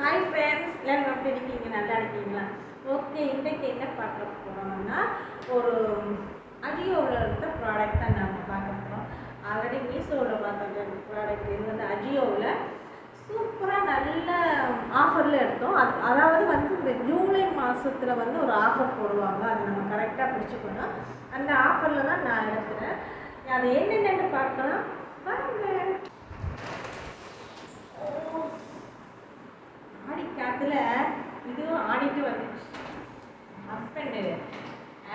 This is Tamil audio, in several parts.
ஹாய் ஃப்ரெண்ட்ஸ், எல்லாரும் எப்படி இருக்கீங்க? நல்லா இருக்கீங்களா? ஓகே, இன்றைக்கு என்ன பார்க்க போகிறோம்னா ஒரு அஜியோவில் இருக்க ப்ராடக்ட் தான் நம்ம பார்க்க போகிறோம். ஆல்ரெடி மீஷோவில் பார்த்த ப்ராடக்ட் இது வந்து அஜியோவில் சூப்பராக நல்ல ஆஃபரில் எடுத்தோம். அதாவது வந்து இந்த ஜூலை மாதத்தில் வந்து ஒரு ஆஃபர் போடுவாங்க, அது நம்ம கரெக்டாக பிடிச்சிக்கணும். அந்த ஆஃபரில் தான் நான் எடுக்கிறேன். அது என்னென்னு பார்க்கலாம் வாங்க. ஆடி காத்துல இதுவும் ஆடிட்டு வந்துச்சு. ஹஸ்பண்டு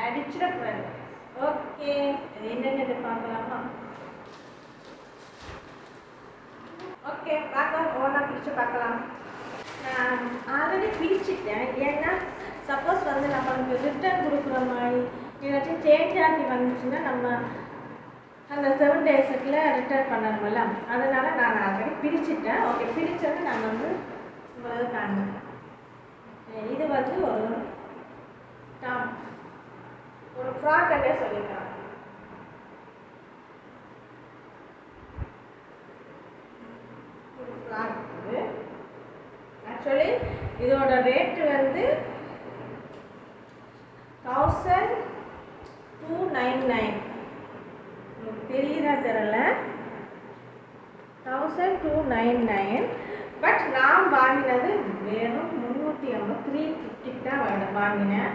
அடிச்சிடக்கூடாது. ஓகே, என்னென்னு பார்க்கலாமா? ஓகே, பார்க்கலாம். ஓனா பிடிச்சி பார்க்கலாம். நான் ஆல்ரெடி பிரிச்சுட்டேன். ஏன்னா சப்போஸ் வந்து நம்மளுக்கு ரிட்டர்ன் கொடுக்குற மாதிரி ஏதாச்சும் சேஞ்ச் ஆகி வந்துச்சுன்னா நம்ம அந்த 7 டேஸுக்குள்ள ரிட்டர்ன் பண்ணணும்ல, அதனால் நான் ஆல்ரெடி பிரிச்சுட்டேன். ஓகே, பிரித்தது நான் வந்து உங்களுக்கு காண்பிக்கிறேன். இது வந்து ஒரு டாப், ஒரு ஃப்ராக் அண்டே சொல்லிக்கலாம். ஒரு ஃப்ராக் இது ஆக்சுவலி இதோட ரேட்டு வந்து 1299. உங்களுக்கு தெரியுதா தெரியல, 1299. பட் நான் வாங்கினது வெறும் 350 350 தான் வாங்கினேன்.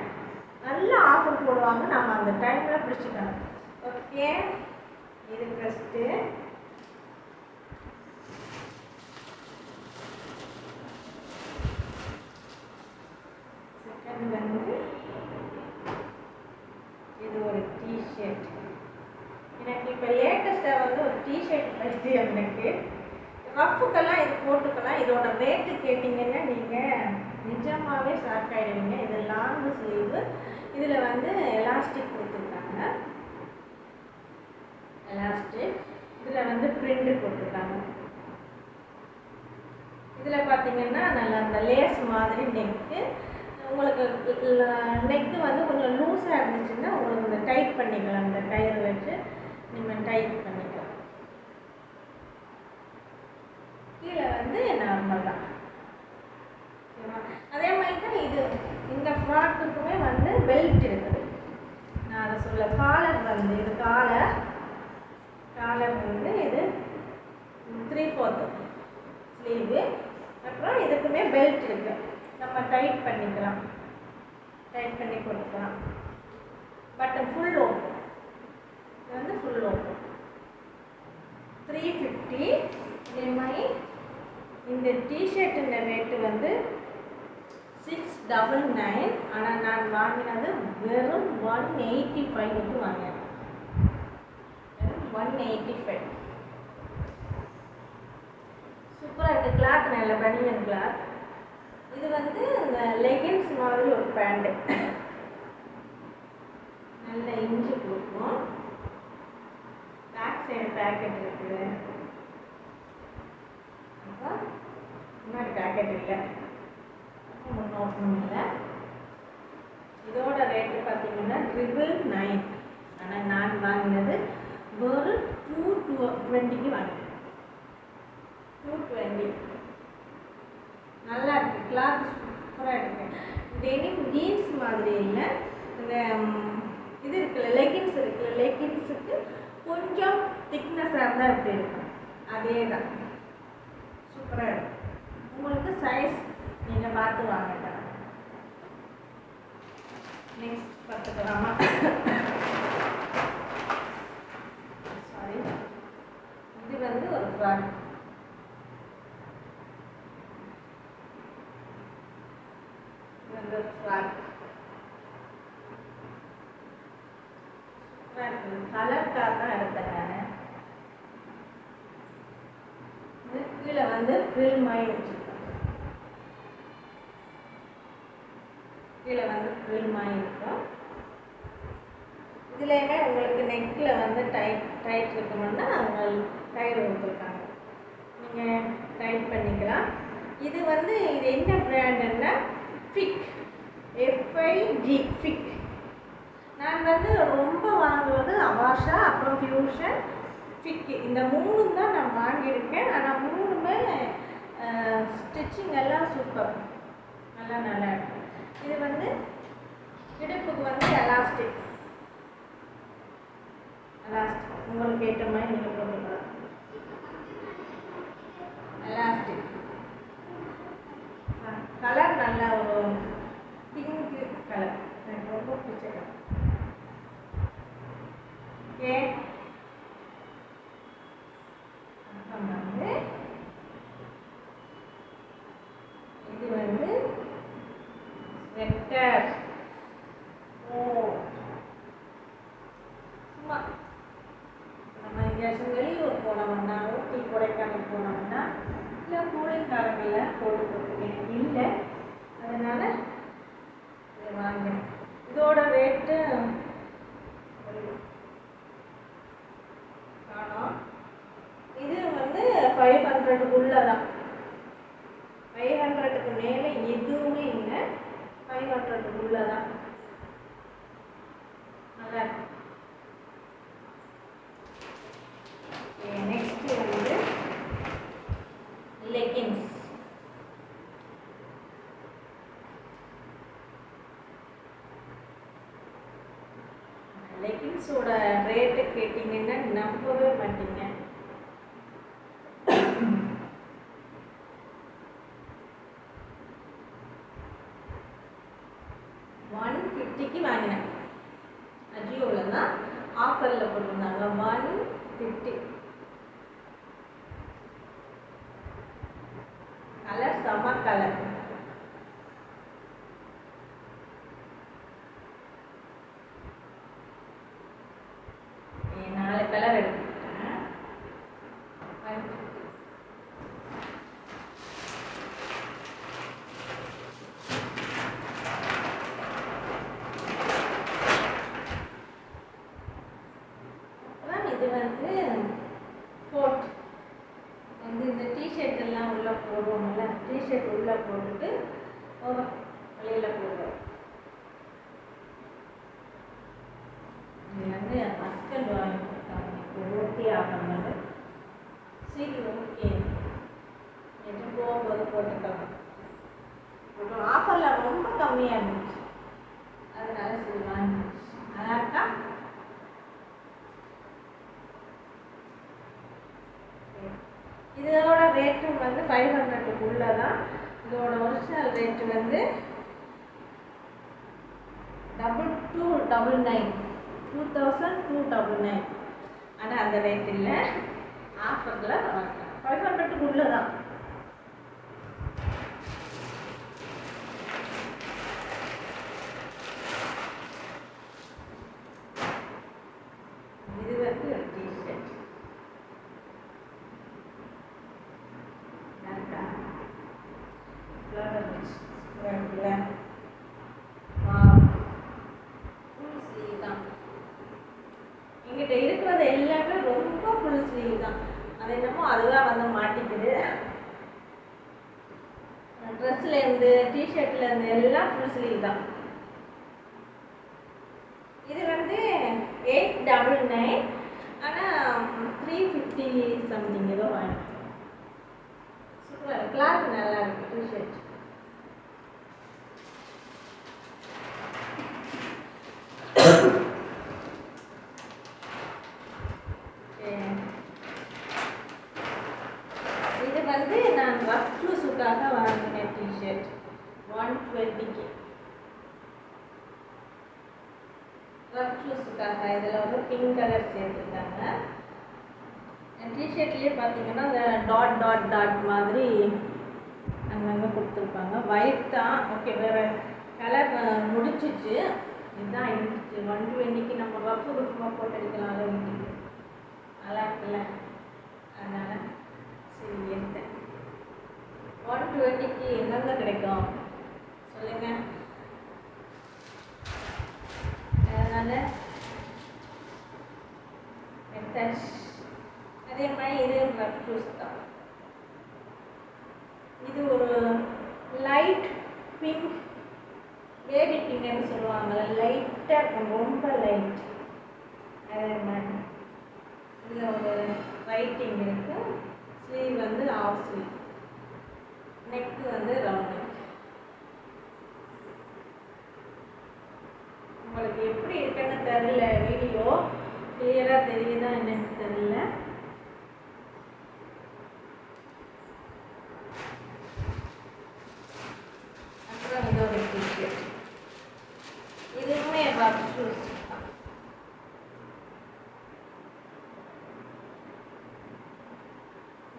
நல்ல ஆஃபர் போடுவாங்க, நம்ம அந்த டைமில் பிடிச்சிக்கணும். ஓகே, இது ஃபஸ்ட்டு. செகண்ட் வந்து இது ஒரு டிஷர்ட். எனக்கு இப்போ லேட்டஸ்ட்டாக வந்து ஒரு டிஷர்ட் பற்றி எனக்கு ரஃப்புக்கெல்லாம் இது போட்டுக்கலாம். இதோட ரேட்டு கேட்டிங்கன்னா நீங்கள் நிஜமாகவே ஷாக் ஆகிடுவீங்க. இது லாங் ஸ்லீவு. இதில் வந்து எலாஸ்டிக் கொடுத்துருக்காங்க. எலாஸ்டிக் இதில் வந்து பிரிண்ட் போட்டிருக்காங்க. இதில் பார்த்தீங்கன்னா நல்லா அந்த லேஸ் மாதிரி நெக்கு. உங்களுக்கு நெக்கு வந்து கொஞ்சம் லூஸாக இருந்துச்சுன்னா உங்களுக்கு இந்த டைட் பண்ணிக்கலாம். இந்த கயிறு வச்சு நீங்கள் டைட் பண்ணிக்கலாம். கீழே வந்து நார்மல் தான். அதே மாதிரி தான் இது இந்த ஃப்ராக்குக்குமே வந்து பெல்ட் இருக்குது. நான் அதை சொல்ல, காலர் வந்து இது காலர் வந்து இது 3/4 ஸ்லீவு. அப்புறம் இதுக்குமே பெல்ட் இருக்கு, நம்ம டைட் பண்ணிக்கலாம், டைட் பண்ணி கொடுக்கலாம். Button full open. இது வந்து ஃபுல் ஓப்பன் 350. இதே மாதிரி இந்த டிஷர்ட்டுன்ற ரேட்டு வந்து 699. ஆனால் நான் வாங்கினது வெறும் 185க்கு வாங்கினேன். 185 சூப்பராக இருக்குது. கிளாத் நல்ல பனியன் கிளாத். இது வந்து இந்த லெகின்ஸ் மாதிரி ஒரு பேண்ட்டு, நல்ல இஞ்சி கொடுக்கும். பேக் சைடு பேக்கெட் இருக்குது, முன்னாடி பேக்கெட் இல்லை, முன்னோட்டமும் இல்லை. இதோட ரேட்டு பார்த்தீங்கன்னா 999. ஆனால் நான் வாங்கினது ஒரு 220க்கு வாங்கினேன். 220 நல்லா இருக்குது. கிளாத் சூப்பராக இருக்குது. டெனிம் ஜீன்ஸ் மாதிரி இல்லை, இந்த இது இருக்குல்ல லெகின்ஸ் இருக்குல்ல, லெகின்ஸுக்கு கொஞ்சம் திக்னஸாக இருந்தால் எப்படி இருக்கும் அதே தான். சூப்பராக இருக்கும். உங்களுக்கு சைஸ் நீங்கள் பார்த்து வாங்கிக்கலாம். நெக்ஸ்ட் பார்த்துக்கலாமா? சாரி, இது வந்து ஒரு ஃப்ராக். இது வந்து ஒரு ஃப்ராக் சூப்பராக இருக்குது. கலர்க்காக தான் எடுத்தேன் நான். இது கீழே வந்து ஃப்ரில் மாதிரி வச்சுருக்கேன். கீழே வந்து ஃப்ரில் மாதிரி இருக்கும். இதுலேயுமே உங்களுக்கு நெக்கில் வந்து டைட் இருக்கணும்னா அவங்க கயிறு கொடுத்துருக்காங்க, நீங்கள் டைட் பண்ணிக்கலாம். இது வந்து இது என்ன பிராண்டுன்னா ஃபிக், FIG ஃபிக். நான் வந்து ரொம்ப வாங்குவது அவாஷா, அப்புறம் ஃபியூஷன், ஃபிக், இந்த 3 தான் நான் வாங்கியிருக்கேன். ஆனால் 3மே ஸ்டிச் ஸ்டிச்சிங் எல்லாம் சூப்பர், நல்லா இருக்கு. இது வந்து இடுப்புக்கு வந்து எலாஸ்டிக் உங்களுக்கு ஏற்ற மாதிரி நீங்கள் போட்டுக்கலாம். எலாஸ்டிக் கலர் நல்ல ஒரு பிங்க் கலர், எனக்கு ரொம்ப பிடிச்ச கலர். ஓகே, அப்புறம் வந்து இது வந்து ஸ்வெட்டர். சும்மா நம்ம எங்கேயாச்சும் வெளியூர் போனோம்னா, ஊட்டி கொடைக்கானல் போனோம்னா இல்லை கூலிங் காலங்களில் போட்டுக்கிறதுக்கு எனக்கு இல்லை, அதனால இதை வாங்கினேன். இதோட ரேட்டு காணோம். இது வந்து 500க்குள்ளே தான், 500க்கு மேலே எதுவுமே இல்லை, 500க்குள்ளே தான். நல்லா இருக்கு. நெக்ஸ்ட் வந்து லெகின்ஸ். லெகின்ஸோட ரேட்டு கேட்டிங்கன்னா நம்பவே மாட்டீங்க. $150க்கு வாங்கினேன். அஜியோவில் தான் ஆஃபரில் போட்டிருந்தாங்க. 150. கலர் செம கலர். நாலு கலர் எடுத்துக்கிட்டேன். இது வந்து கோட் வந்து இந்த டிஷர்ட் எல்லாம் உள்ள போடுவோம்ல, டிஷர்ட் உள்ள போட்டுட்டு வெளியில போடுவோம். இது வந்து ஹஸ்பண்ட் வாங்கி கொடுத்தாங்க. ஓகே ஆகணும், சரி ஓகே எது போகும்போது போட்டுக்கலாம். அப்புறம் ஆஃபரில் ரொம்ப கம்மியாக இருந்துச்சு, அதனால சரி வாங்கிடுச்சு. நல்லா இருக்கா? இதோட ரேட்டு வந்து 500க்குள்ளே தான். இதோட ஒரிஜினல் ரேட்டு வந்து 2299. ஆனால் அந்த ரேட் இல்லை, ஆஃபரில் 500க்குள்ளே தான். இது வந்து ஒரு டிஷர்ட். எங்கிட்ட இருக்கிறது எல்லாமே ரொம்ப ஃபுல் ஸ்லீவ் தான். அது என்னமோ அதுதான் வந்து மாட்டிக்குது. ட்ரெஸ்லேருந்து டிஷர்ட்லேருந்து எல்லாம் ஃபுல் ஸ்லீவ் தான். இது வந்து 899. ஆனால் 350 சம்திங் ஏதோ வாங்கினேன். சூப்பர், கிளாத் நல்லா இருக்கு டிஷர்ட். இது வந்து நான் ரஃப் ஷூஸுக்காக வாங்கினேன் டிஷர்ட் 120க்கு. ரஃப் ஷூஸுக்காக இதில் வந்து பிங்க் கலர் சேர்த்துருக்காங்க. டிஷர்ட்லேயே பார்த்தீங்கன்னா இந்த டாட் டாட் டாட் மாதிரி அங்கங்கே கொடுத்துருப்பாங்க. ஒயிட் தான். ஓகே, வேறு கலர் முடிச்சிச்சு. இதுதான் இருந்துச்சு 120க்கு. நம்ம ரஃப் சும்மா போட்டு அடிக்கலாம், வீட்டுக்கு நல்லா இருக்குல்ல, அதனால் சரி எடுத்தேன். 120க்கு எங்கெங்க கிடைக்கும் சொல்லுங்கள். அதனால் எடுத்தாச்சு. அதே மாதிரி இது ரஃப் ஷூஸ் தான். இது ஒரு லைட் பிங்க், பேபி பிங்க்னு சொல்லுவாங்கள்ல, லைட்டாக இருக்கும், ரொம்ப லைட். அதே மாதிரி இதில் ஒரு ரைட்டிங் இருக்குது. ஸ்லீவ் வந்து ஆஃப் ஸ்லீவ், நெக்கு தெரியல. அப்புறம் இது ஒரு டிஷர்ட், இதுவுமே ரஃப் ஷூஸ் தான்.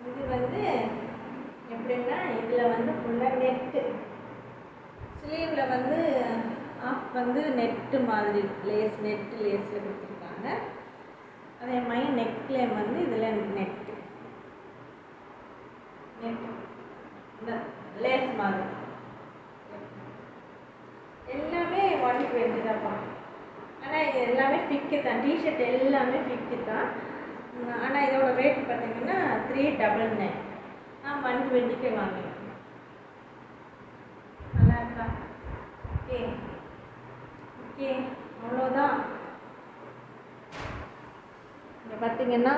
இது வந்து எப்படின்னா இதில் வந்து ஃபுல்லாக நெட்டு, ஸ்லீவில் வந்து ஆஃப் வந்து நெட்டு மாதிரி லேஸ், நெட்டு லேஸில் கொடுத்துருக்காங்க. அதே மாதிரி நெக்லேம் வந்து இதில் நெட்டு இந்த லேஸ் மாதிரி எல்லாமே 120 தான்ப்பா. ஆனால் இது எல்லாமே ஃபிக்கு தான், டிஷர்ட் எல்லாமே ஃபிக்கு தான். ஆனால் இதோட ரேட் பார்த்தீங்கன்னா 399. நான் 120க்கு வாங்கினேன். நல்லா இருக்கா? ஓகே ஓகே, அவ்வளோதான். இங்கே பார்த்தீங்கன்னா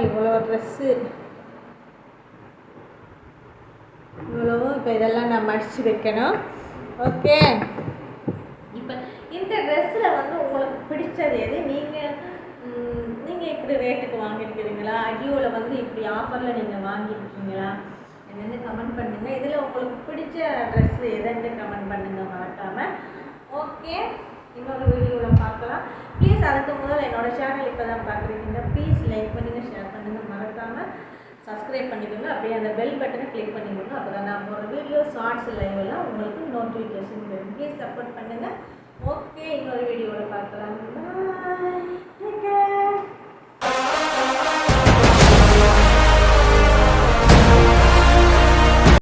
இவ்வளோ ட்ரெஸ்ஸு, இவ்வளவும் இப்போ இதெல்லாம் நான் மடித்து வைக்கணும். ஓகே, இப்போ இந்த ட்ரெஸ்ஸில் வந்து உங்களுக்கு பிடிச்சது எது? நீங்கள் இப்படி ரேட்டுக்கு வாங்கியிருக்கிறீங்களா? அஜியோவில் வந்து இப்படி ஆஃபரில் நீங்கள் வாங்கியிருக்கீங்களா? என்னென்னு கமெண்ட் பண்ணுங்க. இதில் உங்களுக்கு பிடிச்ச ட்ரெஸ்ஸு எதுன்னு கமெண்ட் பண்ணுங்க மறக்காமல். ஓகே, இன்னொரு வீடியோவில் பார்க்கலாம். ப்ளீஸ் அதுக்கு முதல்ல என்னோடய சேனல் இப்போ தான் பார்க்குறீங்க, ப்ளீஸ் லைக் பண்ணுங்கள், ஷேர் பண்ணுங்கள், மறக்காமல் சப்ஸ்கிரைப் பண்ணிக்கோங்க. அப்படியே அந்த பெல் பட்டனை கிளிக் பண்ணிக்கோங்க. அப்போ தான் நான் போகிற வீடியோ, ஷார்ட்ஸ், லைவெல்லாம் உங்களுக்கு நோட்டிஃபிகேஷன் வரும். ப்ளீஸ் சப்போர்ட் பண்ணுங்கள். ஓகே, இன்னொரு வீடியோவில் பார்க்கலாம்.